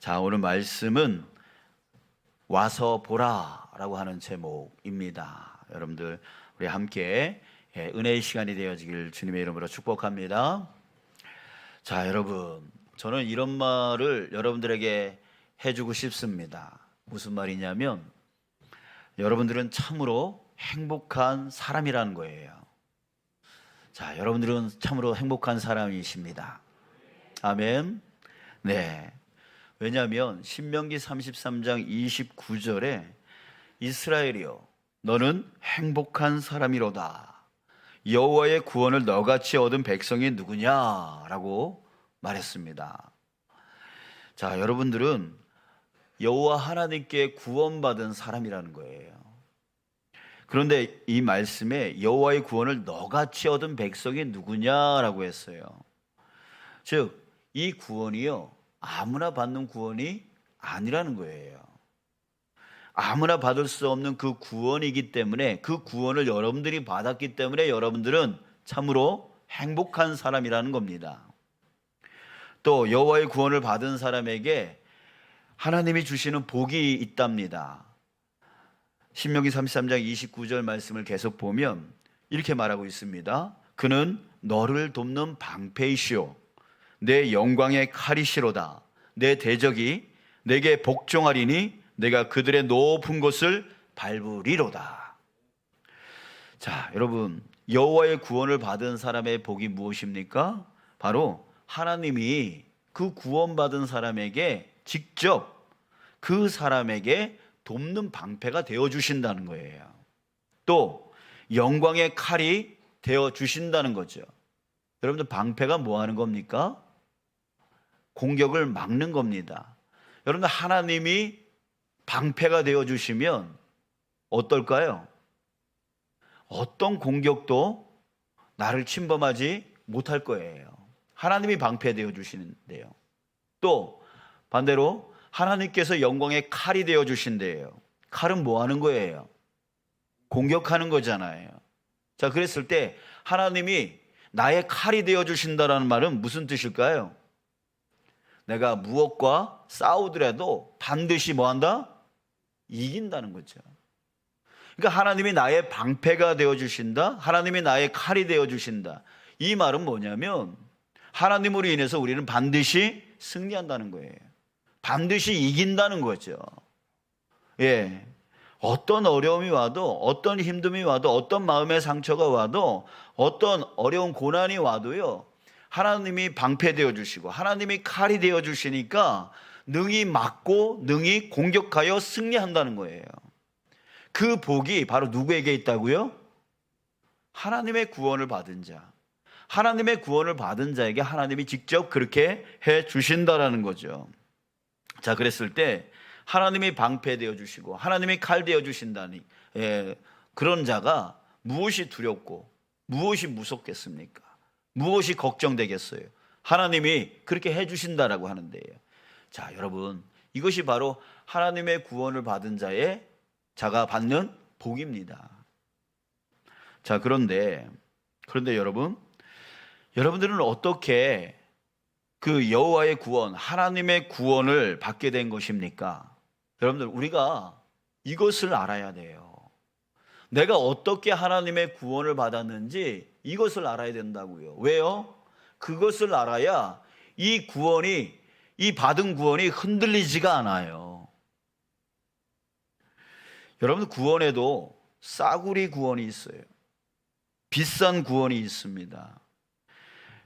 자, 오늘 말씀은 와서 보라라고 하는 제목입니다. 여러분들 우리 함께 은혜의 시간이 되어지길 주님의 이름으로 축복합니다. 자, 여러분, 저는 이런 말을 여러분들에게 해주고 싶습니다. 무슨 말이냐면 여러분들은 참으로 행복한 사람이라는 거예요. 자, 여러분들은 참으로 행복한 사람이십니다. 아멘. 네. 왜냐하면 신명기 33장 29절에 이스라엘이여 너는 행복한 사람이로다. 여호와의 구원을 너같이 얻은 백성이 누구냐라고 말했습니다. 자, 여러분들은 여호와 하나님께 구원받은 사람이라는 거예요. 그런데 이 말씀에 여호와의 구원을 너같이 얻은 백성이 누구냐라고 했어요. 즉, 이 구원이요, 아무나 받는 구원이 아니라는 거예요. 아무나 받을 수 없는 그 구원이기 때문에, 그 구원을 여러분들이 받았기 때문에 여러분들은 참으로 행복한 사람이라는 겁니다. 또 여호와의 구원을 받은 사람에게 하나님이 주시는 복이 있답니다. 신명기 33장 29절 말씀을 계속 보면 이렇게 말하고 있습니다. 그는 너를 돕는 방패이시오 내 영광의 칼이시로다. 내 대적이 내게 복종하리니 내가 그들의 높은 곳을 밟으리로다. 자, 여러분, 여호와의 구원을 받은 사람의 복이 무엇입니까? 바로 하나님이 그 구원받은 사람에게 직접 그 사람에게 돕는 방패가 되어주신다는 거예요. 또 영광의 칼이 되어주신다는 거죠. 여러분들, 방패가 뭐 하는 겁니까? 공격을 막는 겁니다. 여러분들, 하나님이 방패가 되어주시면 어떨까요? 어떤 공격도 나를 침범하지 못할 거예요. 하나님이 방패 되어주시는데요. 또 반대로 하나님께서 영광의 칼이 되어주신대요. 칼은 뭐 하는 거예요? 공격하는 거잖아요. 자, 그랬을 때 하나님이 나의 칼이 되어주신다라는 말은 무슨 뜻일까요? 내가 무엇과 싸우더라도 반드시 뭐한다? 이긴다는 거죠. 그러니까 하나님이 나의 방패가 되어주신다, 하나님이 나의 칼이 되어주신다. 이 말은 뭐냐면 하나님으로 인해서 우리는 반드시 승리한다는 거예요. 반드시 이긴다는 거죠. 예. 어떤 어려움이 와도, 어떤 힘듦이 와도, 어떤 마음의 상처가 와도, 어떤 어려운 고난이 와도요, 하나님이 방패 되어주시고 하나님이 칼이 되어주시니까 능히 막고 능히 공격하여 승리한다는 거예요. 그 복이 바로 누구에게 있다고요? 하나님의 구원을 받은 자. 하나님의 구원을 받은 자에게 하나님이 직접 그렇게 해 주신다라는 거죠. 자, 그랬을 때 하나님이 방패 되어주시고 하나님이 칼 되어주신다니, 그런 자가 무엇이 두렵고 무엇이 무섭겠습니까? 무엇이 걱정되겠어요? 하나님이 그렇게 해주신다라고 하는데요. 자, 여러분, 이것이 바로 하나님의 구원을 받은 자가 받는 복입니다. 자, 그런데 여러분들은 어떻게 그 여호와의 구원, 하나님의 구원을 받게 된 것입니까? 여러분들, 우리가 이것을 알아야 돼요. 내가 어떻게 하나님의 구원을 받았는지 이것을 알아야 된다고요. 왜요? 그것을 알아야 이 받은 구원이 흔들리지가 않아요. 여러분, 구원에도 싸구리 구원이 있어요. 비싼 구원이 있습니다.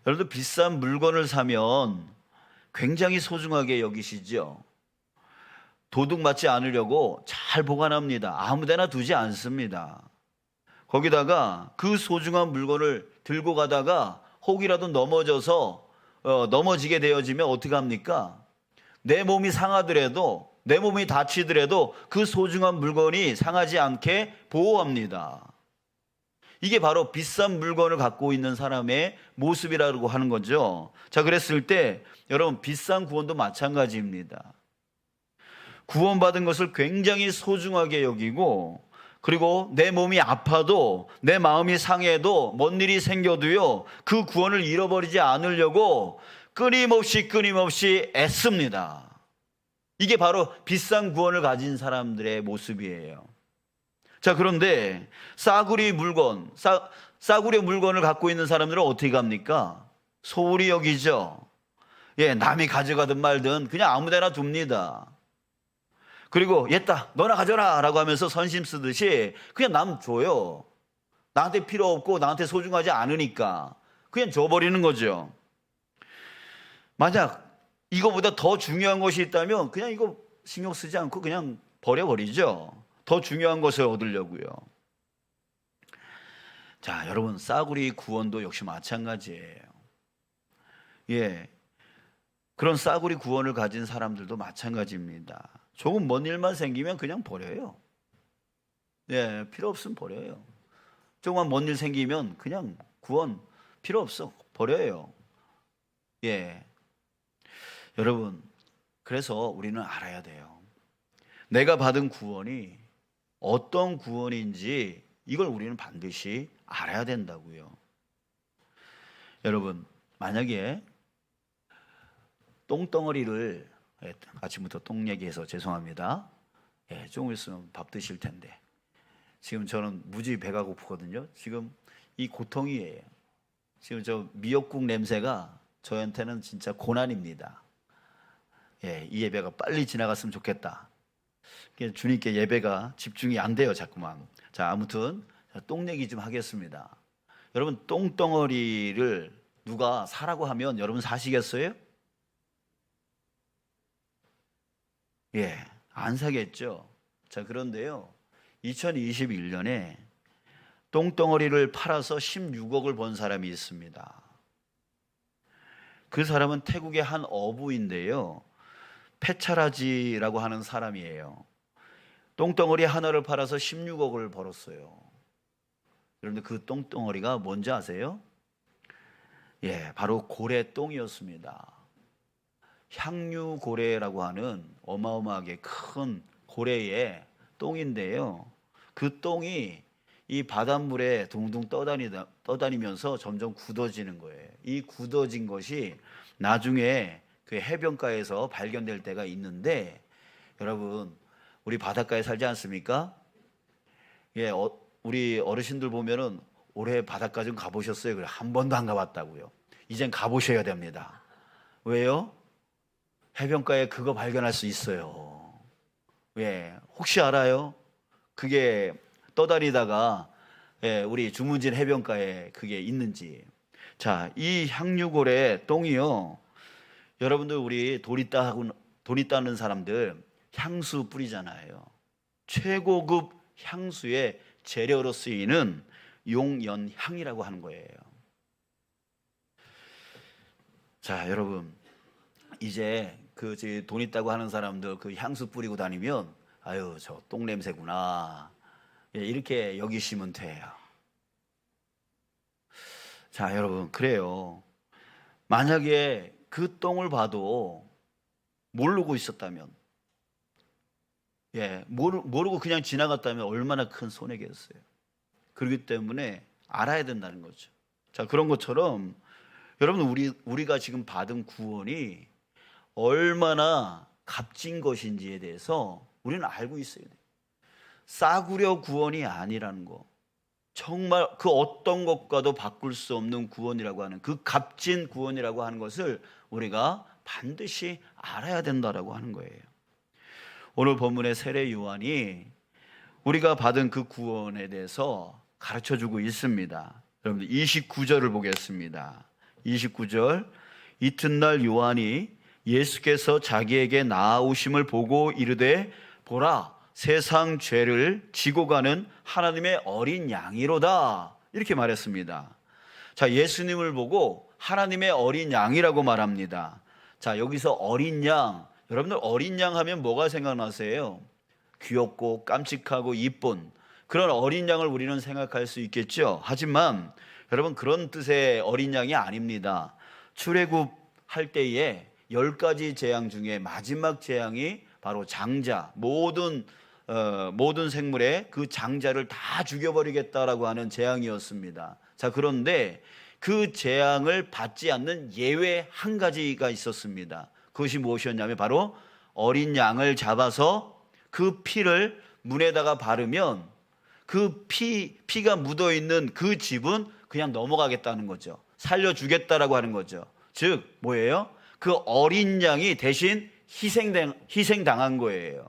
여러분들, 비싼 물건을 사면 굉장히 소중하게 여기시죠? 도둑 맞지 않으려고 잘 보관합니다. 아무데나 두지 않습니다. 거기다가 그 소중한 물건을 들고 가다가 혹이라도 넘어져서 넘어지게 되어지면 어떻게 합니까? 내 몸이 상하더라도, 내 몸이 다치더라도 그 소중한 물건이 상하지 않게 보호합니다. 이게 바로 비싼 물건을 갖고 있는 사람의 모습이라고 하는 거죠. 자, 그랬을 때 여러분, 비싼 구원도 마찬가지입니다. 구원받은 것을 굉장히 소중하게 여기고, 그리고 내 몸이 아파도, 내 마음이 상해도, 뭔 일이 생겨도요, 그 구원을 잃어버리지 않으려고 끊임없이 애씁니다. 이게 바로 비싼 구원을 가진 사람들의 모습이에요. 자, 그런데 싸구려 물건을 갖고 있는 사람들은 어떻게 갑니까? 소홀히 여기죠. 예, 남이 가져가든 말든 그냥 아무데나 둡니다. 그리고 얘다 너나 가져라 라고 하면서 선심 쓰듯이 그냥 남 줘요. 나한테 필요 없고 나한테 소중하지 않으니까 그냥 줘버리는 거죠. 만약 이거보다 더 중요한 것이 있다면 그냥 이거 신경 쓰지 않고 그냥 버려버리죠. 더 중요한 것을 얻으려고요. 자, 여러분, 싸구려 구원도 역시 마찬가지예요. 예, 그런 싸구려 구원을 가진 사람들도 마찬가지입니다. 조금 먼 일만 생기면 그냥 버려요. 예, 필요 없으면 버려요. 조금만 먼 일 생기면 그냥 구원 필요 없어 버려요. 예, 여러분, 그래서 우리는 알아야 돼요. 내가 받은 구원이 어떤 구원인지 이걸 우리는 반드시 알아야 된다고요. 여러분, 만약에 똥덩어리를, 아침부터 똥 얘기해서 죄송합니다. 예, 조금 있으면 밥 드실 텐데 지금 저는 무지 배가 고프거든요. 지금 이 고통이에요. 지금 저 미역국 냄새가 저한테는 진짜 고난입니다. 예, 이 예배가 빨리 지나갔으면 좋겠다. 주님께 예배가 집중이 안 돼요, 자꾸만. 자, 아무튼 똥 얘기 좀 하겠습니다. 여러분, 똥덩어리를 누가 사라고 하면 여러분 사시겠어요? 예, 안 사겠죠. 자, 그런데요, 2021년에 똥덩어리를 팔아서 16억을 번 사람이 있습니다. 그 사람은 태국의 한 어부인데요, 페차라지라고 하는 사람이에요. 똥덩어리 하나를 팔아서 16억을 벌었어요. 그런데 그 똥덩어리가 뭔지 아세요? 예, 바로 고래똥이었습니다. 향유고래라고 하는 어마어마하게 큰 고래의 똥인데요, 그 똥이 이 바닷물에 둥둥 떠다니면서 점점 굳어지는 거예요. 이 굳어진 것이 나중에 그 해변가에서 발견될 때가 있는데, 여러분, 우리 바닷가에 살지 않습니까? 예, 우리 어르신들 보면은 올해 바닷가 좀 가보셨어요? 그래, 한 번도 안 가봤다고요. 이젠 가보셔야 됩니다. 왜요? 해변가에 그거 발견할 수 있어요. 예, 혹시 알아요? 그게 떠다니다가, 예, 우리 주문진 해변가에 그게 있는지. 자, 이 향유고래 똥이요, 여러분들, 우리 돈 있다는 사람들 향수 뿌리잖아요. 최고급 향수의 재료로 쓰이는 용연향이라고 하는 거예요. 자, 여러분, 이제 돈 있다고 하는 사람들 그 향수 뿌리고 다니면 아유, 저 똥 냄새구나, 예, 이렇게 여기시면 돼요. 자, 여러분, 그래요. 만약에 그 똥을 봐도 모르고 있었다면, 예, 모르고 그냥 지나갔다면 얼마나 큰 손해겠어요. 그렇기 때문에 알아야 된다는 거죠. 자, 그런 것처럼 여러분, 우리가 지금 받은 구원이 얼마나 값진 것인지에 대해서 우리는 알고 있어야 돼요. 싸구려 구원이 아니라는 거, 정말 그 어떤 것과도 바꿀 수 없는 구원이라고 하는, 그 값진 구원이라고 하는 것을 우리가 반드시 알아야 된다라고 하는 거예요. 오늘 본문의 세례 요한이 우리가 받은 그 구원에 대해서 가르쳐주고 있습니다. 여러분들 29절을 보겠습니다. 29절, 이튿날 요한이 예수께서 자기에게 나아오심을 보고 이르되 보라, 세상 죄를 지고 가는 하나님의 어린 양이로다, 이렇게 말했습니다. 자, 예수님을 보고 하나님의 어린 양이라고 말합니다. 자, 여기서 어린 양, 여러분들 어린 양 하면 뭐가 생각나세요? 귀엽고 깜찍하고 이쁜 그런 어린 양을 우리는 생각할 수 있겠죠. 하지만 여러분, 그런 뜻의 어린 양이 아닙니다. 출애굽할 때에 10가지 재앙 중에 마지막 재앙이 바로 장자, 모든 생물의 그 장자를 다 죽여버리겠다라고 하는 재앙이었습니다. 자, 그런데 그 재앙을 받지 않는 예외 한 가지가 있었습니다. 그것이 무엇이었냐면 바로 어린 양을 잡아서 그 피를 문에다가 바르면 그 피가 묻어 있는 그 집은 그냥 넘어가겠다는 거죠. 살려주겠다라고 하는 거죠. 즉 뭐예요? 그 어린 양이 대신 희생당한 거예요.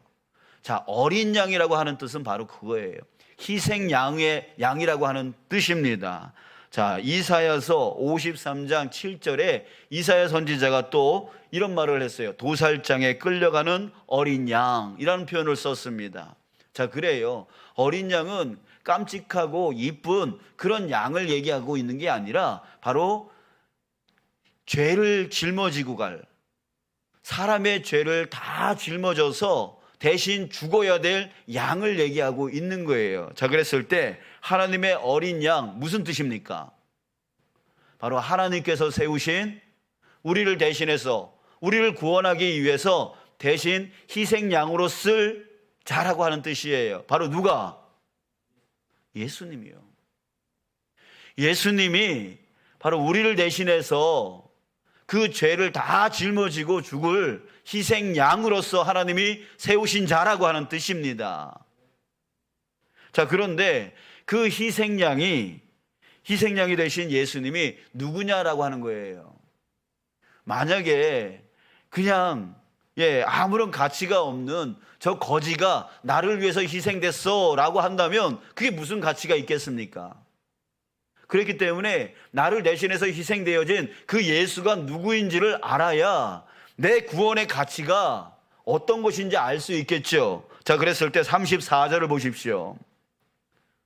자, 어린 양이라고 하는 뜻은 바로 그거예요. 희생양의 양이라고 하는 뜻입니다. 자, 이사야서 53장 7절에 이사야 선지자가 또 이런 말을 했어요. 도살장에 끌려가는 어린 양이라는 표현을 썼습니다. 자, 그래요. 어린 양은 깜찍하고 이쁜 그런 양을 얘기하고 있는 게 아니라 바로 죄를 짊어지고 갈, 사람의 죄를 다 짊어져서 대신 죽어야 될 양을 얘기하고 있는 거예요. 자, 그랬을 때 하나님의 어린 양 무슨 뜻입니까? 바로 하나님께서 세우신 우리를 대신해서 우리를 구원하기 위해서 대신 희생양으로 쓸 자라고 하는 뜻이에요. 바로 누가? 예수님이요. 예수님이 바로 우리를 대신해서 그 죄를 다 짊어지고 죽을 희생양으로서 하나님이 세우신 자라고 하는 뜻입니다. 자, 그런데 그 희생양이 되신 예수님이 누구냐라고 하는 거예요. 만약에 그냥 아무런 가치가 없는 저 거지가 나를 위해서 희생됐어 라고 한다면 그게 무슨 가치가 있겠습니까? 그렇기 때문에 나를 대신해서 희생되어진 그 예수가 누구인지를 알아야 내 구원의 가치가 어떤 것인지 알 수 있겠죠. 자, 그랬을 때 34절을 보십시오.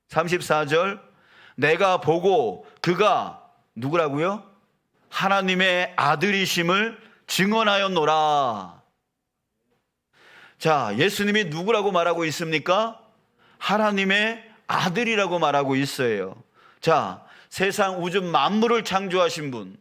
34절, 내가 보고 그가 누구라고요? 하나님의 아들이심을 증언하였노라. 자, 예수님이 누구라고 말하고 있습니까? 하나님의 아들이라고 말하고 있어요. 자, 세상 우주 만물을 창조하신 분,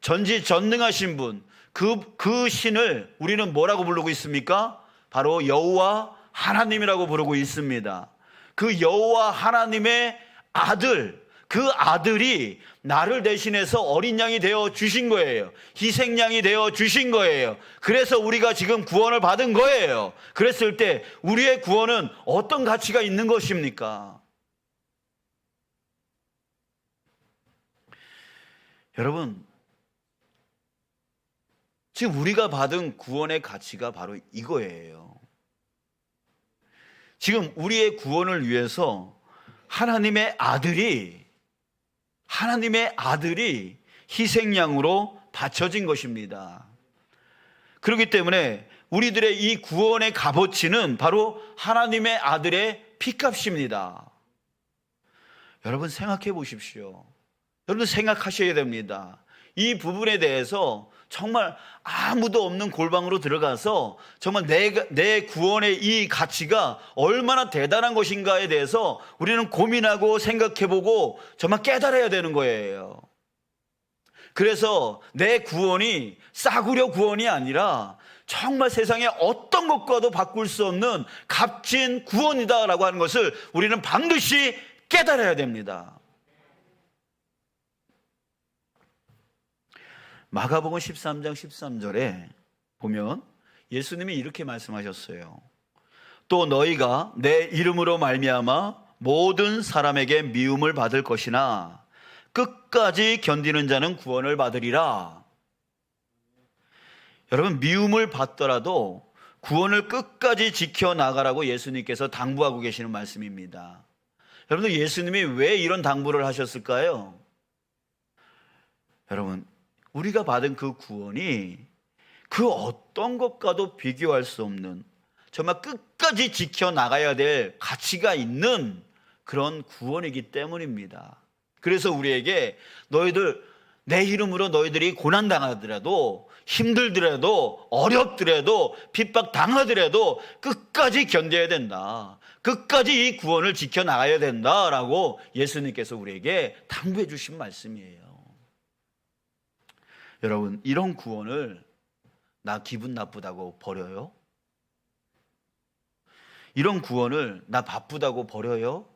전지전능하신 분, 그 신을 우리는 뭐라고 부르고 있습니까? 바로 여호와 하나님이라고 부르고 있습니다. 그 여호와 하나님의 아들, 그 아들이 나를 대신해서 어린 양이 되어 주신 거예요. 희생양이 되어 주신 거예요. 그래서 우리가 지금 구원을 받은 거예요. 그랬을 때 우리의 구원은 어떤 가치가 있는 것입니까? 여러분, 지금 우리가 받은 구원의 가치가 바로 이거예요. 지금 우리의 구원을 위해서 하나님의 아들이 희생양으로 바쳐진 것입니다. 그렇기 때문에 우리들의 이 구원의 값어치는 바로 하나님의 아들의 피값입니다. 여러분 생각해 보십시오. 여러분 생각하셔야 됩니다. 이 부분에 대해서 정말 아무도 없는 골방으로 들어가서 정말 내 구원의 이 가치가 얼마나 대단한 것인가에 대해서 우리는 고민하고 생각해보고 정말 깨달아야 되는 거예요. 그래서 내 구원이 싸구려 구원이 아니라 정말 세상에 어떤 것과도 바꿀 수 없는 값진 구원이다라고 하는 것을 우리는 반드시 깨달아야 됩니다. 마가복음 13장 13절에 보면 예수님이 이렇게 말씀하셨어요. 또 너희가 내 이름으로 말미암아 모든 사람에게 미움을 받을 것이나 끝까지 견디는 자는 구원을 받으리라. 여러분, 미움을 받더라도 구원을 끝까지 지켜나가라고 예수님께서 당부하고 계시는 말씀입니다. 여러분, 예수님이 왜 이런 당부를 하셨을까요? 여러분, 우리가 받은 그 구원이 그 어떤 것과도 비교할 수 없는 정말 끝까지 지켜나가야 될 가치가 있는 그런 구원이기 때문입니다. 그래서 우리에게 너희들 내 이름으로 너희들이 고난당하더라도 힘들더라도 어렵더라도 핍박당하더라도 끝까지 견뎌야 된다. 끝까지 이 구원을 지켜나가야 된다라고 예수님께서 우리에게 당부해 주신 말씀이에요. 여러분, 이런 구원을 나 기분 나쁘다고 버려요? 이런 구원을 나 바쁘다고 버려요?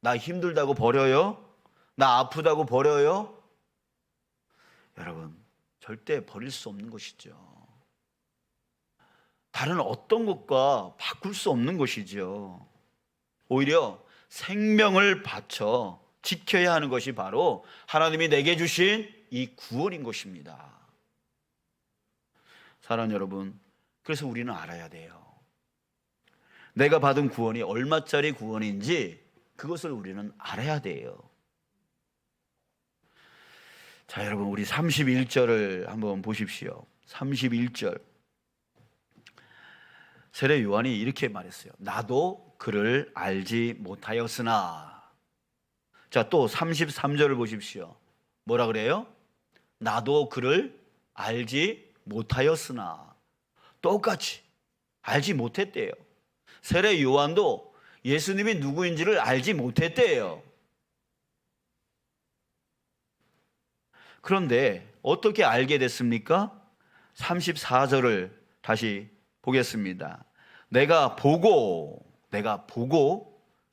나 힘들다고 버려요? 나 아프다고 버려요? 여러분, 절대 버릴 수 없는 것이죠. 다른 어떤 것과 바꿀 수 없는 것이죠. 오히려 생명을 바쳐 지켜야 하는 것이 바로 하나님이 내게 주신 이 구원인 것입니다. 사랑하는 여러분, 그래서 우리는 알아야 돼요. 내가 받은 구원이 얼마짜리 구원인지 그것을 우리는 알아야 돼요. 자, 여러분, 우리 31절을 한번 보십시오. 31절. 세례 요한이 이렇게 말했어요. 나도 그를 알지 못하였으나. 자, 또 33절을 보십시오. 뭐라 그래요? 나도 그를 알지 못하였으나. 똑같이 알지 못했대요. 세례 요한도 예수님이 누구인지를 알지 못했대요. 그런데 어떻게 알게 됐습니까? 34절을 다시 보겠습니다. 내가 보고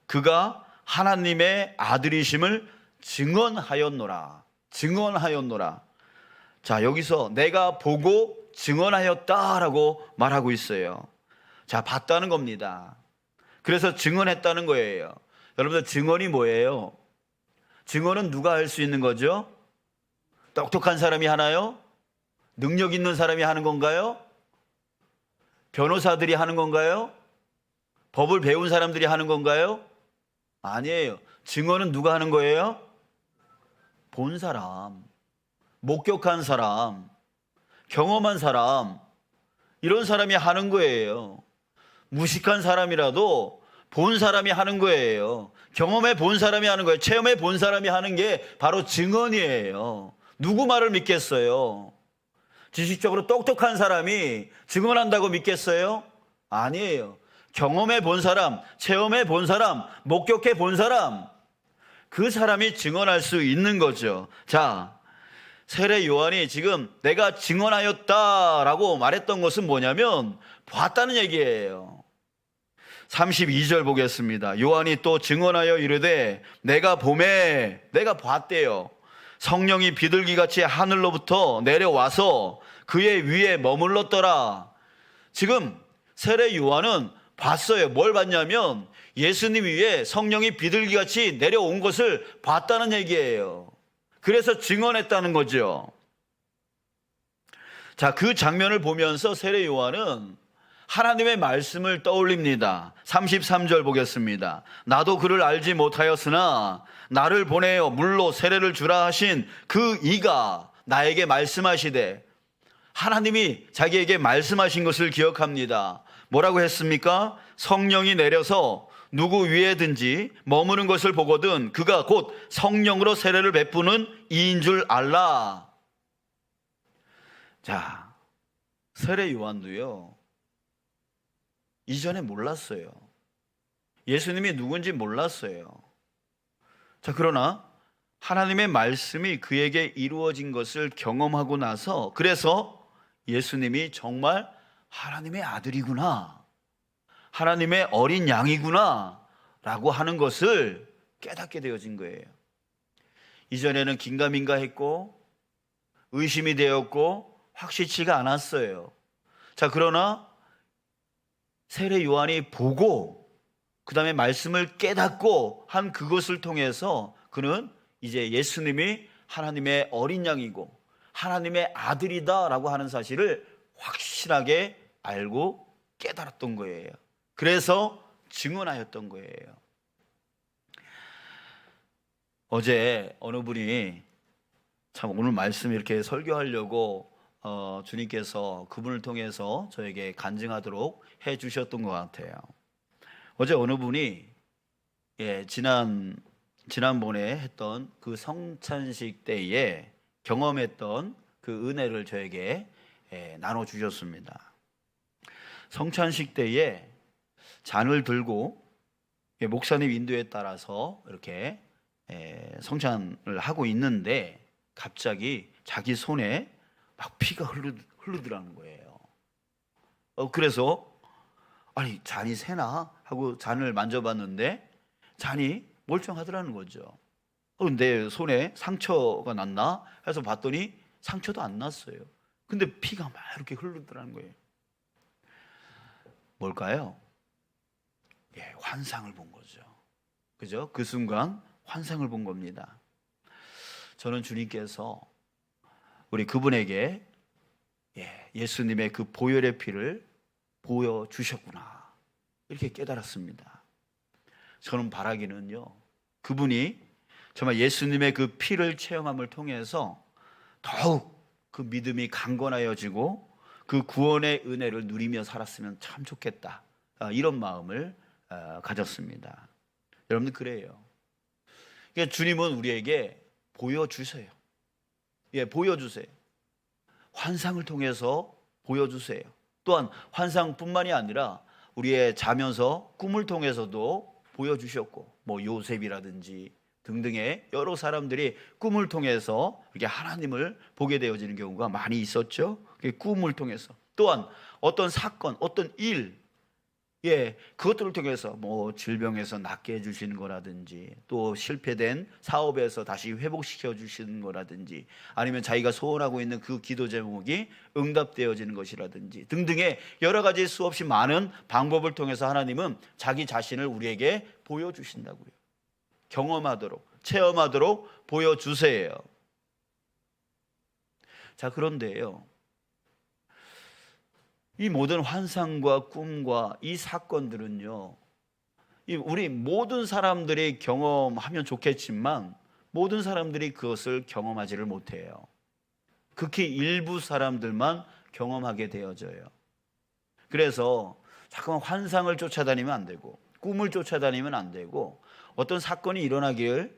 그가 하나님의 아들이심을 증언하였노라. 자, 여기서 내가 보고 증언하였다라고 말하고 있어요. 자, 봤다는 겁니다. 그래서 증언했다는 거예요. 여러분들, 증언이 뭐예요? 증언은 누가 할 수 있는 거죠? 똑똑한 사람이 하나요? 능력 있는 사람이 하는 건가요? 변호사들이 하는 건가요? 법을 배운 사람들이 하는 건가요? 아니에요. 증언은 누가 하는 거예요? 본 사람, 목격한 사람, 경험한 사람, 이런 사람이 하는 거예요. 무식한 사람이라도 본 사람이 하는 거예요. 경험해 본 사람이 하는 거예요. 체험해 본 사람이 하는 게 바로 증언이에요. 누구 말을 믿겠어요? 지식적으로 똑똑한 사람이 증언한다고 믿겠어요? 아니에요. 경험해 본 사람, 체험해 본 사람, 목격해 본 사람, 그 사람이 증언할 수 있는 거죠. 자, 세례 요한이 지금 내가 증언하였다라고 말했던 것은 뭐냐면 봤다는 얘기예요. 32절 보겠습니다. 요한이 또 증언하여 이르되 내가 보매, 내가 봤대요. 성령이 비둘기같이 하늘로부터 내려와서 그의 위에 머물렀더라. 지금 세례 요한은 봤어요. 뭘 봤냐면 예수님 위에 성령이 비둘기같이 내려온 것을 봤다는 얘기예요. 그래서 증언했다는 거죠. 자, 그 장면을 보면서 세례 요한은 하나님의 말씀을 떠올립니다. 33절 보겠습니다. 나도 그를 알지 못하였으나 나를 보내어 물로 세례를 주라 하신 그 이가 나에게 말씀하시되, 하나님이 자기에게 말씀하신 것을 기억합니다. 뭐라고 했습니까? 성령이 내려서 누구 위에든지 머무는 것을 보거든 그가 곧 성령으로 세례를 베푸는 이인 줄 알라. 자, 세례 요한도요, 이전에 몰랐어요. 예수님이 누군지 몰랐어요. 자, 그러나 하나님의 말씀이 그에게 이루어진 것을 경험하고 나서, 그래서 예수님이 정말 하나님의 아들이구나, 하나님의 어린 양이구나 라고 하는 것을 깨닫게 되어진 거예요. 이전에는 긴가민가 했고 의심이 되었고 확실치가 않았어요. 자, 그러나 세례 요한이 보고 그 다음에 말씀을 깨닫고 한 그것을 통해서 그는 이제 예수님이 하나님의 어린 양이고 하나님의 아들이다 라고 하는 사실을 확실하게 알고 깨달았던 거예요. 그래서 증언하였던 거예요. 어제 어느 분이 참 오늘 말씀 이렇게 설교하려고 주님께서 그분을 통해서 저에게 간증하도록 해 주셨던 것 같아요. 어제 어느 분이 지난번에 했던 그 성찬식 때에 경험했던 그 은혜를 저에게 나눠 주셨습니다. 성찬식 때에 잔을 들고 목사님 인도에 따라서 이렇게 성찬을 하고 있는데 갑자기 자기 손에 막 피가 흐르더라는 거예요. 그래서 아니 잔이 새나 하고 잔을 만져봤는데 잔이 멀쩡하더라는 거죠. 내 손에 상처가 났나 해서 봤더니 상처도 안 났어요. 근데 피가 막 이렇게 흐르더라는 거예요. 뭘까요? 예, 환상을 본 거죠. 그죠? 그 순간 환상을 본 겁니다. 저는 주님께서 우리 그분에게 예수님의 그 보혈의 피를 보여주셨구나, 이렇게 깨달았습니다. 저는 바라기는요, 그분이 정말 예수님의 그 피를 체험함을 통해서 더욱 그 믿음이 강건하여지고 그 구원의 은혜를 누리며 살았으면 참 좋겠다, 이런 마음을 가졌습니다. 여러분들 그래요. 그러니까 주님은 우리에게 보여주세요. 보여주세요. 환상을 통해서 보여주세요. 또한 환상뿐만이 아니라 우리의 자면서 꿈을 통해서도 보여주셨고, 요셉이라든지 등등의 여러 사람들이 꿈을 통해서 이렇게 하나님을 보게 되어지는 경우가 많이 있었죠. 꿈을 통해서. 또한 어떤 사건, 어떤 일, 그것들을 통해서 질병에서 낫게 해주시는 거라든지, 또 실패된 사업에서 다시 회복시켜 주시는 거라든지, 아니면 자기가 소원하고 있는 그 기도 제목이 응답되어지는 것이라든지 등등의 여러 가지 수없이 많은 방법을 통해서 하나님은 자기 자신을 우리에게 보여주신다고요. 경험하도록, 체험하도록 보여주세요. 자, 그런데요, 이 모든 환상과 꿈과 이 사건들은요, 우리 모든 사람들이 경험하면 좋겠지만 모든 사람들이 그것을 경험하지를 못해요. 극히 일부 사람들만 경험하게 되어져요. 그래서 자꾸만 환상을 쫓아다니면 안 되고, 꿈을 쫓아다니면 안 되고, 어떤 사건이 일어나길,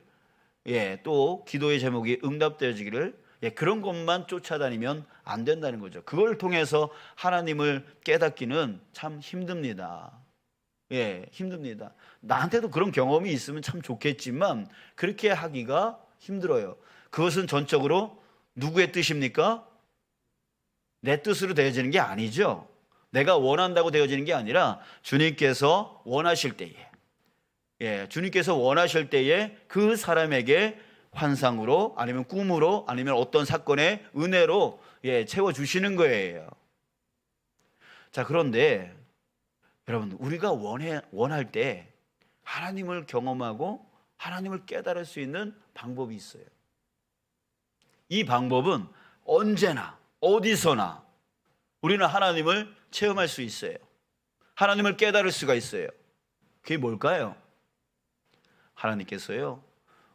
또 기도의 제목이 응답되어지기를, 그런 것만 쫓아다니면 안 된다는 거죠. 그걸 통해서 하나님을 깨닫기는 참 힘듭니다. 힘듭니다. 나한테도 그런 경험이 있으면 참 좋겠지만 그렇게 하기가 힘들어요. 그것은 전적으로 누구의 뜻입니까? 내 뜻으로 되어지는 게 아니죠. 내가 원한다고 되어지는 게 아니라 주님께서 원하실 때에, 주님께서 원하실 때에 그 사람에게 환상으로, 아니면 꿈으로, 아니면 어떤 사건의 은혜로 채워주시는 거예요. 자, 그런데 여러분, 우리가 원할 때 하나님을 경험하고 하나님을 깨달을 수 있는 방법이 있어요. 이 방법은 언제나 어디서나 우리는 하나님을 체험할 수 있어요. 하나님을 깨달을 수가 있어요. 그게 뭘까요? 하나님께서요,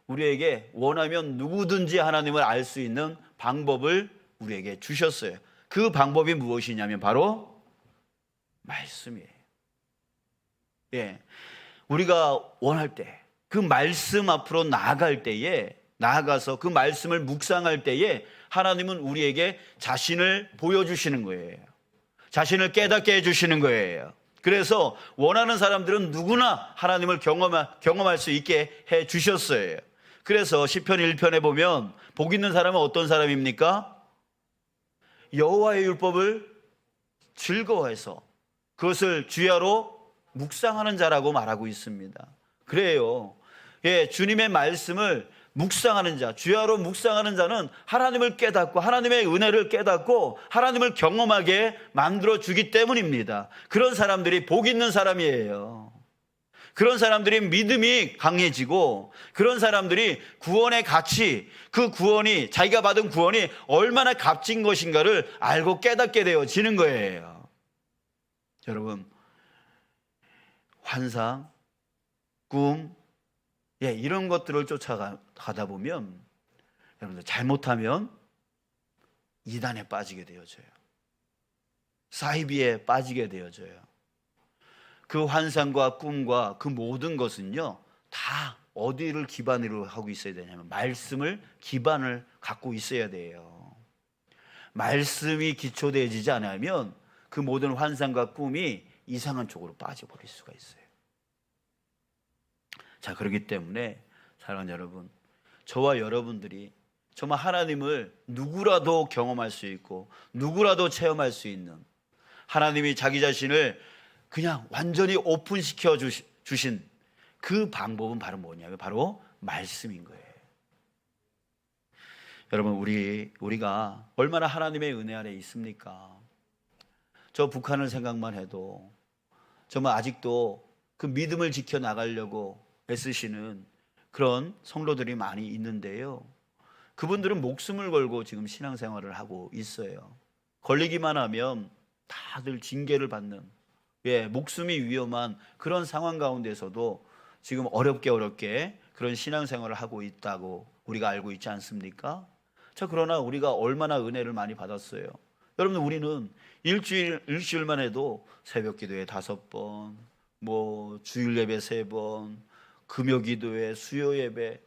우리에게 원하면 누구든지 하나님을 알 수 있는 방법을 우리에게 주셨어요. 그 방법이 무엇이냐면 바로 말씀이에요. 우리가 원할 때, 그 말씀 앞으로 나아갈 때에, 나아가서 그 말씀을 묵상할 때에 하나님은 우리에게 자신을 보여주시는 거예요. 자신을 깨닫게 해주시는 거예요. 그래서 원하는 사람들은 누구나 하나님을 경험할 수 있게 해주셨어요. 그래서 시편 1편에 보면 복 있는 사람은 어떤 사람입니까? 여호와의 율법을 즐거워해서 그것을 주야로 묵상하는 자라고 말하고 있습니다. 그래요. 주님의 말씀을 묵상하는 자, 주야로 묵상하는 자는 하나님을 깨닫고 하나님의 은혜를 깨닫고 하나님을 경험하게 만들어주기 때문입니다. 그런 사람들이 복 있는 사람이에요. 그런 사람들이 믿음이 강해지고, 그런 사람들이 구원의 가치, 그 구원이, 자기가 받은 구원이 얼마나 값진 것인가를 알고 깨닫게 되어지는 거예요. 여러분, 환상, 꿈, 이런 것들을 쫓아가다 보면 여러분들 잘못하면 이단에 빠지게 되어져요. 사이비에 빠지게 되어져요. 그 환상과 꿈과 그 모든 것은요, 다 어디를 기반으로 하고 있어야 되냐면 말씀을 기반을 갖고 있어야 돼요. 말씀이 기초되어지지 않으면 그 모든 환상과 꿈이 이상한 쪽으로 빠져버릴 수가 있어요. 자, 그렇기 때문에 사랑하는 여러분, 저와 여러분들이 정말 하나님을 누구라도 경험할 수 있고 누구라도 체험할 수 있는, 하나님이 자기 자신을 그냥 완전히 오픈시켜 주신 그 방법은 바로 뭐냐면 바로 말씀인 거예요. 여러분, 우리가 얼마나 하나님의 은혜 아래 있습니까? 저 북한을 생각만 해도 정말 아직도 그 믿음을 지켜나가려고 애쓰시는 그런 성도들이 많이 있는데요. 그분들은 목숨을 걸고 지금 신앙생활을 하고 있어요. 걸리기만 하면 다들 징계를 받는, 목숨이 위험한 그런 상황 가운데서도 지금 어렵게 그런 신앙생활을 하고 있다고 우리가 알고 있지 않습니까? 자, 그러나 우리가 얼마나 은혜를 많이 받았어요. 여러분, 우리는 일주일만 해도 새벽 기도에 5번, 주일 예배 3번, 금요 기도회, 수요 예배,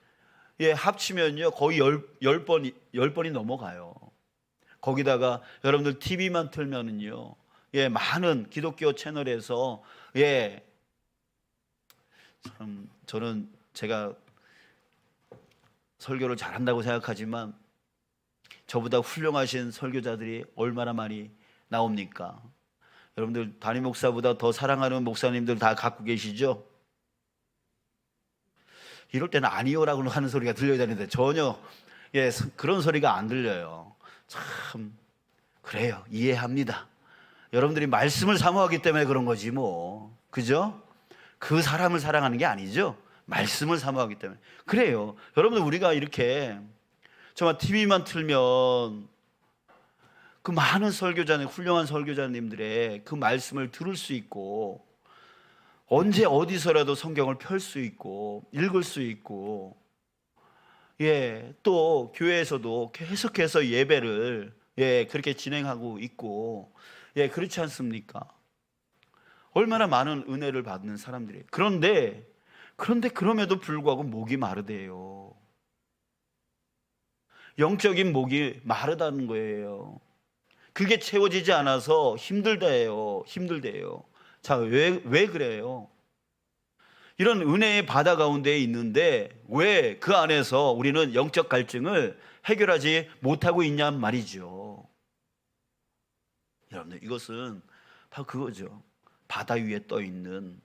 합치면요 거의 10번이 넘어가요. 거기다가 여러분들 TV만 틀면은요, 많은 기독교 채널에서, 참 저는 제가 설교를 잘한다고 생각하지만 저보다 훌륭하신 설교자들이 얼마나 많이 나옵니까? 여러분들 담임 목사보다 더 사랑하는 목사님들 다 갖고 계시죠? 이럴 때는 아니요라고 하는 소리가 들려야 되는데 전혀 그런 소리가 안 들려요. 참 그래요. 이해합니다. 여러분들이 말씀을 사모하기 때문에 그런 거지 뭐. 그죠? 그 사람을 사랑하는 게 아니죠. 말씀을 사모하기 때문에. 그래요. 여러분들 우리가 이렇게 정말 TV만 틀면 그 많은 설교자님, 훌륭한 설교자님들의 그 말씀을 들을 수 있고, 언제 어디서라도 성경을 펼 수 있고 읽을 수 있고, 또 교회에서도 계속해서 예배를 그렇게 진행하고 있고, 그렇지 않습니까? 얼마나 많은 은혜를 받는 사람들이에요. 그런데 그럼에도 불구하고 목이 마르대요. 영적인 목이 마르다는 거예요. 그게 채워지지 않아서 힘들대요. 자, 왜 그래요? 이런 은혜의 바다 가운데 있는데 왜 그 안에서 우리는 영적 갈증을 해결하지 못하고 있냔 말이죠. 여러분들, 이것은 바로 그거죠. 바다 위에 떠 있는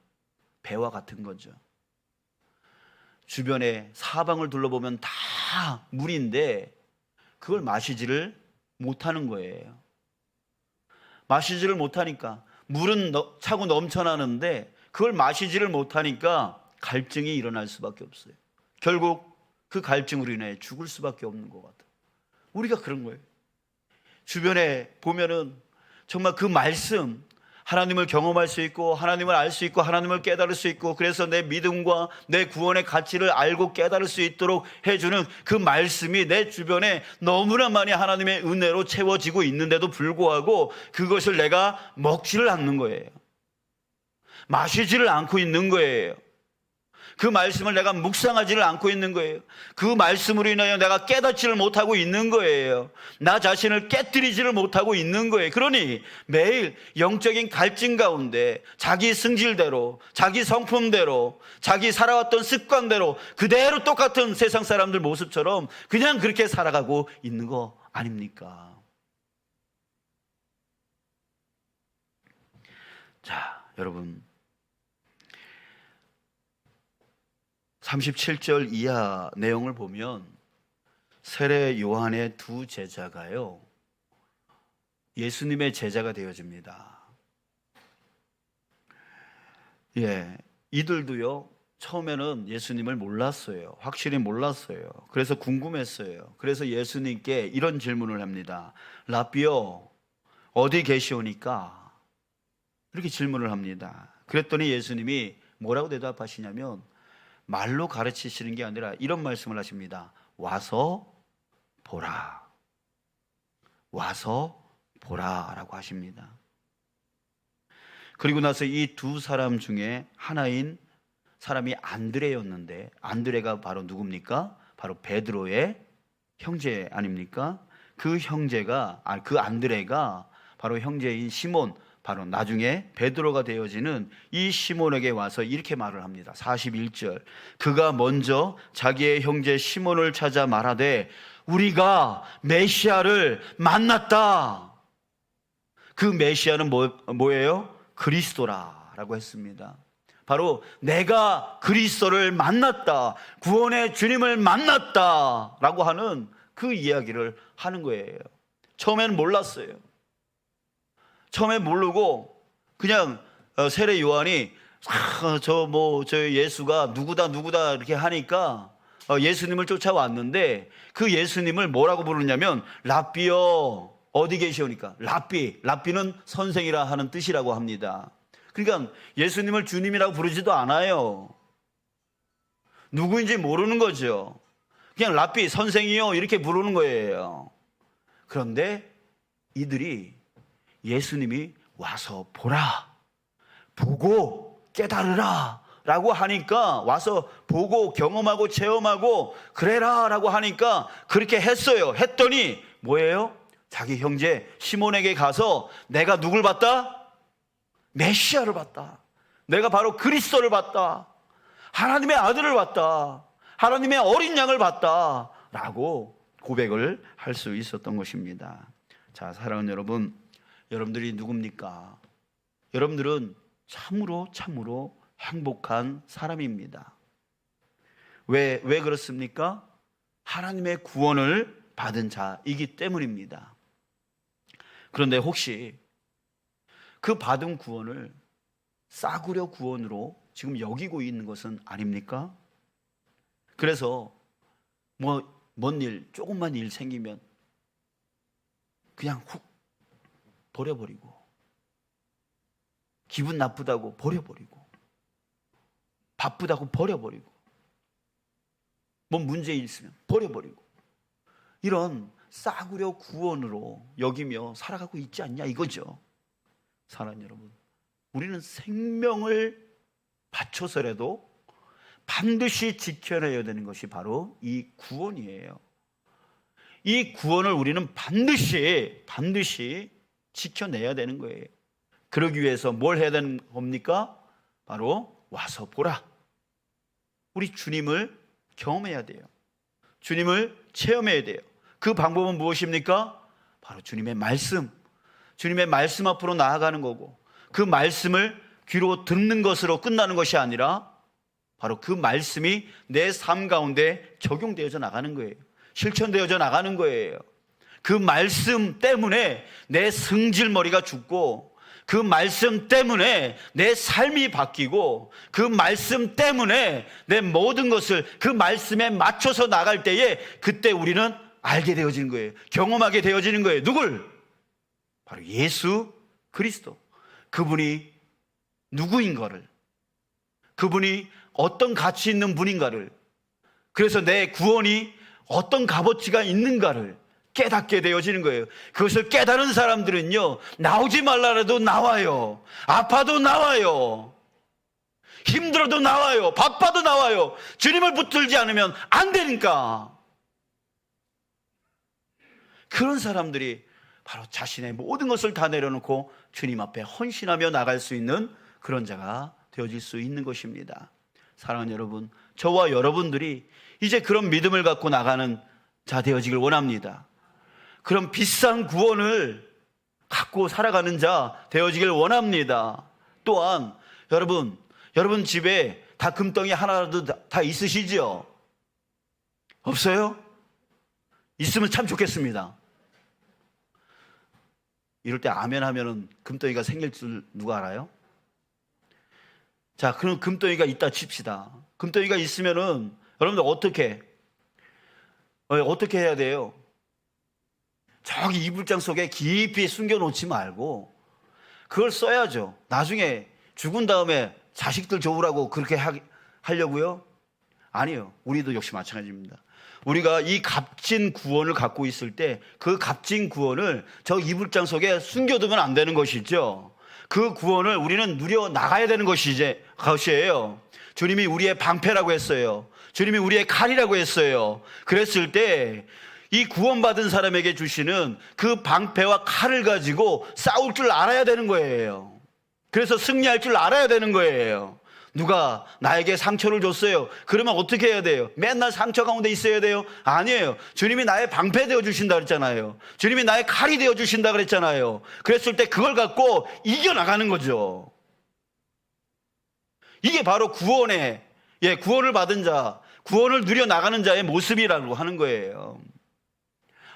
배와 같은 거죠. 주변에 사방을 둘러보면 다 물인데 그걸 마시지를 못하는 거예요. 마시지를 못하니까 물은 차고 넘쳐나는데 그걸 마시지를 못하니까 갈증이 일어날 수밖에 없어요. 결국 그 갈증으로 인해 죽을 수밖에 없는 것 같아요. 우리가 그런 거예요. 주변에 보면은 정말 그 말씀, 하나님을 경험할 수 있고 하나님을 알 수 있고 하나님을 깨달을 수 있고, 그래서 내 믿음과 내 구원의 가치를 알고 깨달을 수 있도록 해주는 그 말씀이 내 주변에 너무나 많이 하나님의 은혜로 채워지고 있는데도 불구하고 그것을 내가 먹지를 않는 거예요. 마시지를 않고 있는 거예요. 그 말씀을 내가 묵상하지를 않고 있는 거예요. 그 말씀으로 인하여 내가 깨닫지를 못하고 있는 거예요. 나 자신을 깨뜨리지를 못하고 있는 거예요. 그러니 매일 영적인 갈증 가운데 자기 승질대로, 자기 성품대로, 자기 살아왔던 습관대로 그대로 똑같은 세상 사람들 모습처럼 그냥 그렇게 살아가고 있는 거 아닙니까? 자, 여러분, 37절 이하 내용을 보면 세례 요한의 2 제자가요, 예수님의 제자가 되어집니다. 이들도요, 처음에는 예수님을 몰랐어요. 확실히 몰랐어요. 그래서 궁금했어요. 그래서 예수님께 이런 질문을 합니다. 라비요, 어디 계시오니까? 이렇게 질문을 합니다. 그랬더니 예수님이 뭐라고 대답하시냐면 말로 가르치시는 게 아니라 이런 말씀을 하십니다. 와서 보라. 와서 보라라고 하십니다. 그리고 나서 이 2 사람 중에 하나인 사람이 안드레였는데, 안드레가 바로 누굽니까? 바로 베드로의 형제 아닙니까? 그 안드레가 바로 형제인 시몬, 바로 나중에 베드로가 되어지는 이 시몬에게 와서 이렇게 말을 합니다. 41절, 그가 먼저 자기의 형제 시몬을 찾아 말하되 우리가 메시아를 만났다. 그 메시아는 뭐예요? 그리스도라고 했습니다. 바로 내가 그리스도를 만났다, 구원의 주님을 만났다라고 하는 그 이야기를 하는 거예요. 처음에는 몰랐어요. 처음에 모르고 그냥 세례 요한이 저 예수가 누구다 이렇게 하니까 예수님을 쫓아왔는데 그 예수님을 뭐라고 부르냐면 랍비요. 어디 계시오니까 랍비는 선생이라 하는 뜻이라고 합니다. 그러니까 예수님을 주님이라고 부르지도 않아요. 누구인지 모르는 거죠. 그냥 랍비 선생이요 이렇게 부르는 거예요. 그런데 이들이 예수님이 와서 보라, 보고 깨달으라 라고 하니까, 와서 보고 경험하고 체험하고 그래라 라고 하니까 그렇게 했어요. 했더니 뭐예요? 자기 형제 시몬에게 가서 내가 누굴 봤다? 메시아를 봤다. 내가 바로 그리스도를 봤다. 하나님의 아들을 봤다. 하나님의 어린 양을 봤다 라고 고백을 할 수 있었던 것입니다. 자, 사랑하는 여러분, 여러분들이 누굽니까? 여러분들은 참으로 행복한 사람입니다. 왜 그렇습니까? 하나님의 구원을 받은 자이기 때문입니다. 그런데 혹시 그 받은 구원을 싸구려 구원으로 지금 여기고 있는 것은 아닙니까? 그래서 뭔 일, 조금만 일 생기면 그냥 훅 버려버리고, 기분 나쁘다고 버려버리고, 바쁘다고 버려버리고, 뭔 문제 있으면 버려버리고, 이런 싸구려 구원으로 여기며 살아가고 있지 않냐 이거죠. 사랑하는 여러분, 우리는 생명을 바쳐서라도 반드시 지켜내야 되는 것이 바로 이 구원이에요. 이 구원을 우리는 반드시 지켜내야 되는 거예요. 그러기 위해서 뭘 해야 되는 겁니까? 바로 와서 보라. 우리 주님을 경험해야 돼요. 주님을 체험해야 돼요. 그 방법은 무엇입니까? 바로 주님의 말씀 앞으로 나아가는 거고, 그 말씀을 귀로 듣는 것으로 끝나는 것이 아니라 바로 그 말씀이 내 삶 가운데 적용되어져 나가는 거예요. 실천되어져 나가는 거예요. 그 말씀 때문에 내 승질머리가 죽고, 그 말씀 때문에 내 삶이 바뀌고, 그 말씀 때문에 내 모든 것을 그 말씀에 맞춰서 나갈 때에 그때 우리는 알게 되어지는 거예요. 경험하게 되어지는 거예요. 누굴? 바로 예수 그리스도. 그분이 누구인가를, 그분이 어떤 가치 있는 분인가를, 그래서 내 구원이 어떤 값어치가 있는가를 깨닫게 되어지는 거예요. 그것을 깨달은 사람들은요, 나오지 말라라도 나와요. 아파도 나와요. 힘들어도 나와요. 바빠도 나와요. 주님을 붙들지 않으면 안 되니까. 그런 사람들이 바로 자신의 모든 것을 다 내려놓고 주님 앞에 헌신하며 나갈 수 있는 그런 자가 되어질 수 있는 것입니다. 사랑하는 여러분, 저와 여러분들이 이제 그런 믿음을 갖고 나가는 자 되어지길 원합니다. 그런 비싼 구원을 갖고 살아가는 자 되어지길 원합니다. 또한 여러분 집에 다 금덩이 하나라도 다 있으시죠? 없어요? 있으면 참 좋겠습니다. 이럴 때 아멘 하면은 금덩이가 생길 줄 누가 알아요? 자, 그럼 금덩이가 있다 칩시다. 금덩이가 있으면은 여러분들 어떻게 해야 돼요? 저기 이불장 속에 깊이 숨겨놓지 말고 그걸 써야죠. 나중에 죽은 다음에 자식들 좋으라고 그렇게 하려고요? 아니요. 우리도 역시 마찬가지입니다. 우리가 이 값진 구원을 갖고 있을 때 그 값진 구원을 저 이불장 속에 숨겨두면 안 되는 것이죠. 그 구원을 우리는 누려 나가야 되는 것이에요. 주님이 우리의 방패라고 했어요. 주님이 우리의 칼이라고 했어요. 그랬을 때 이 구원받은 사람에게 주시는 그 방패와 칼을 가지고 싸울 줄 알아야 되는 거예요. 그래서 승리할 줄 알아야 되는 거예요. 누가 나에게 상처를 줬어요. 그러면 어떻게 해야 돼요? 맨날 상처 가운데 있어야 돼요? 아니에요. 주님이 나의 방패 되어 주신다 그랬잖아요. 주님이 나의 칼이 되어 주신다 그랬잖아요. 그랬을 때 그걸 갖고 이겨나가는 거죠. 이게 바로 구원을 받은 자, 구원을 누려 나가는 자의 모습이라고 하는 거예요.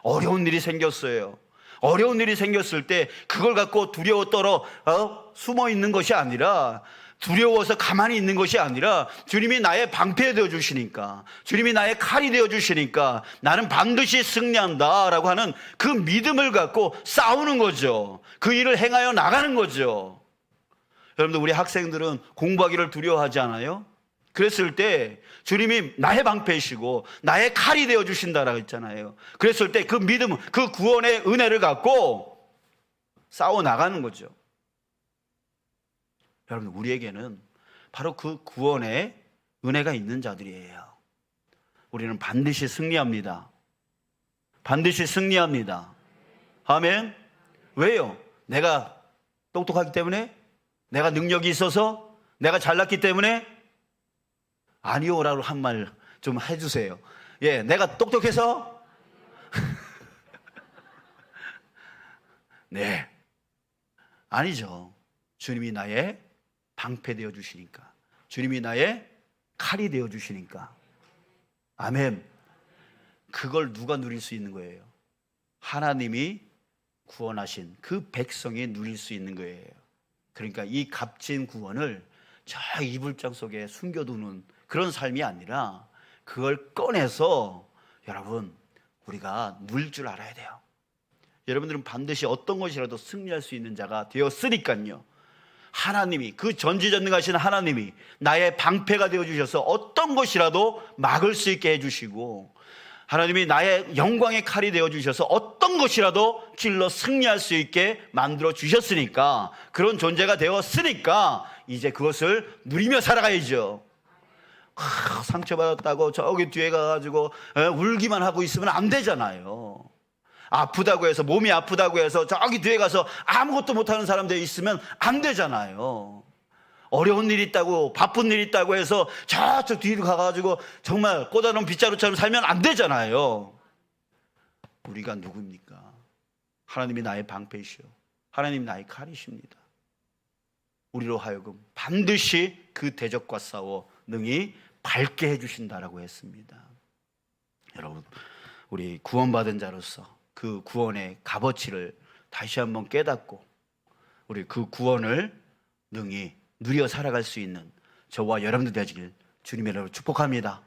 어려운 일이 생겼어요. 어려운 일이 생겼을 때 그걸 갖고 두려워 떨어 숨어 있는 것이 아니라, 두려워서 가만히 있는 것이 아니라, 주님이 나의 방패 되어 주시니까, 주님이 나의 칼이 되어 주시니까 나는 반드시 승리한다 라고 하는 그 믿음을 갖고 싸우는 거죠. 그 일을 행하여 나가는 거죠. 여러분들, 우리 학생들은 공부하기를 두려워하지 않아요? 그랬을 때 주님이 나의 방패이시고 나의 칼이 되어 주신다라고 했잖아요. 그랬을 때 그 믿음, 그 구원의 은혜를 갖고 싸워 나가는 거죠. 여러분, 우리에게는 바로 그 구원의 은혜가 있는 자들이에요. 우리는 반드시 승리합니다. 반드시 승리합니다. 아멘. 왜요? 내가 똑똑하기 때문에? 내가 능력이 있어서? 내가 잘났기 때문에? 아니요라고 한 말 좀 해주세요. 예, 내가 똑똑해서? 네, 아니죠. 주님이 나의 방패 되어 주시니까, 주님이 나의 칼이 되어 주시니까. 아멘. 그걸 누가 누릴 수 있는 거예요? 하나님이 구원하신 그 백성이 누릴 수 있는 거예요. 그러니까 이 값진 구원을 저 이불장 속에 숨겨두는 그런 삶이 아니라, 그걸 꺼내서 여러분, 우리가 누릴 줄 알아야 돼요. 여러분들은 반드시 어떤 것이라도 승리할 수 있는 자가 되었으니까요. 하나님이, 그 전지전능하신 하나님이 나의 방패가 되어주셔서 어떤 것이라도 막을 수 있게 해주시고, 하나님이 나의 영광의 칼이 되어주셔서 어떤 것이라도 길러 승리할 수 있게 만들어 주셨으니까, 그런 존재가 되었으니까 이제 그것을 누리며 살아가야죠. 상처받았다고 저기 뒤에 가가지고 울기만 하고 있으면 안 되잖아요. 아프다고 해서, 몸이 아프다고 해서 저기 뒤에 가서 아무것도 못하는 사람들이 있으면 안 되잖아요. 어려운 일이 있다고, 바쁜 일이 있다고 해서 저쪽 뒤로 가가지고 정말 꽂아놓은 빗자루처럼 살면 안 되잖아요. 우리가 누굽니까? 하나님이 나의 방패이시오, 하나님이 나의 칼이십니다. 우리로 하여금 반드시 그 대적과 싸워 능히 밝게 해주신다라고 했습니다. 여러분, 우리 구원받은 자로서 그 구원의 값어치를 다시 한번 깨닫고, 우리 그 구원을 능히 누려 살아갈 수 있는 저와 여러분들 되시길 주님의 이름으로 축복합니다.